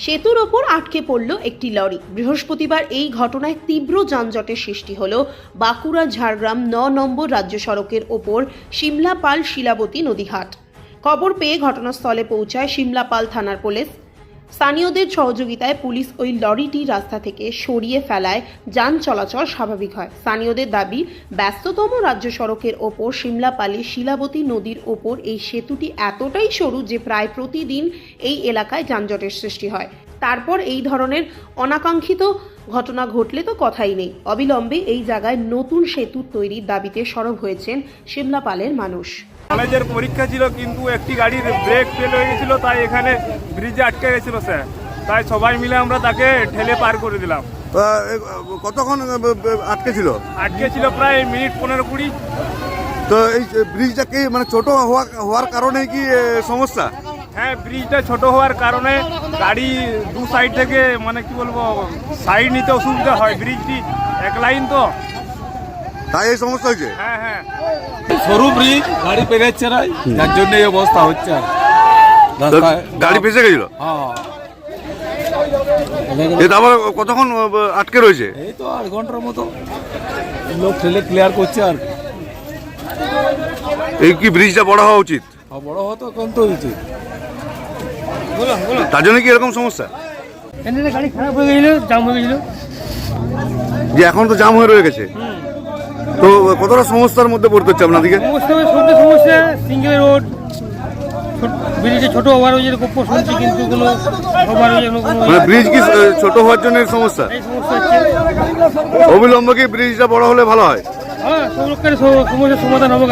সেতুর ওপর আটকে পড়ল একটি লরি। বৃহস্পতিবার এই ঘটনায় তীব্র যানজটের সৃষ্টি হল বাঁকুড়া ঝাড়গ্রাম ৯ নম্বর রাজ্য সড়কের ওপর সিমলাপাল শিলাবতী নদীহাট। খবর পেয়ে ঘটনাস্থলে পৌঁছায় সিমলাপাল থানার পুলিশ। স্থানীয়দের সহযোগিতায় পুলিশ ওই লরিটি রাস্তা থেকে সরিয়ে ফেলায় যান চলাচল স্বাভাবিক হয়। স্থানীয়দের দাবি, ব্যস্ততম রাজ্য সড়কের ওপর সিমলাপালে শিলাবতী নদীর ওপর এই সেতুটি এতটাই সরু যে প্রায় প্রতিদিন এই এলাকায় যানজটের সৃষ্টি হয়। তারপর এই ধরনের অনাকাঙ্ক্ষিত ঘটনা ঘটলে তো কথাই নেই। অবিলম্বে এই জায়গায় নতুন সেতু তৈরির দাবিতে সরব হয়েছেন সিমলাপালের মানুষ। কলেজের পরীক্ষা ছিল, কিন্তু একটি গাড়ির ব্রেক ফেল হয়ে গেছিল, তাই এখানে ব্রিজে আটকে গেছিল স্যার। তাই সবাই মিলে আমরা তাকে ঠেলে পার করে দিলাম। কতক্ষণ আটকে ছিল? আটকে ছিল প্রায় মিনিট 15-20। তো এই ব্রিজটা কি মানে ছোট হওয়ার কারণে কি সমস্যা? হ্যাঁ, ব্রিজটা ছোট হওয়ার কারণে গাড়ি দু সাইড থেকে মানে কি বলবো সাইড নিতে অসুবিধা হয়। ব্রিজটি এক লাইন তো, তাই এই সমস্যা হয়েছে। হ্যাঁ হ্যাঁ, সরু ব্রিজ, গাড়ি পেরেছে না, যার জন্য এই অবস্থা হচ্ছে। গাড়ি ফেসে গেছিল। আবার কতক্ষণ আটকে রয়েছে? এই তো 8 ঘন্টার মতো লোক ঠেলে ক্লিয়ার করছে। আর এই কি ব্রিজটা বড় হওয়া উচিত? বড় হতো কোন তো উচিত, তার জন্য কি এরকম সমস্যা? গাড়ি খারাপ হয়ে গেছিল, জাম হয়ে গেছিল। যে এখন তো জাম হয়ে রয়ে গেছে, তো কতটা সমস্যার মধ্যে পড়তে হচ্ছে আপনাদেরকে? সমস্যা সিঙ্গেল রোড, ব্রিজে ছোট ওভার হয়ে গপ্প শুনছি, কিন্তু কোনো ওভার হয়ে মানে ব্রিজ কি ছোট হওয়ার জন্য সমস্যা? এই সমস্যা হচ্ছে। অবিলম্বে কি ব্রিজটা বড় হলে ভালো হয়? হ্যাঁ, সব লোকের সমস্যার সমাধান হবে।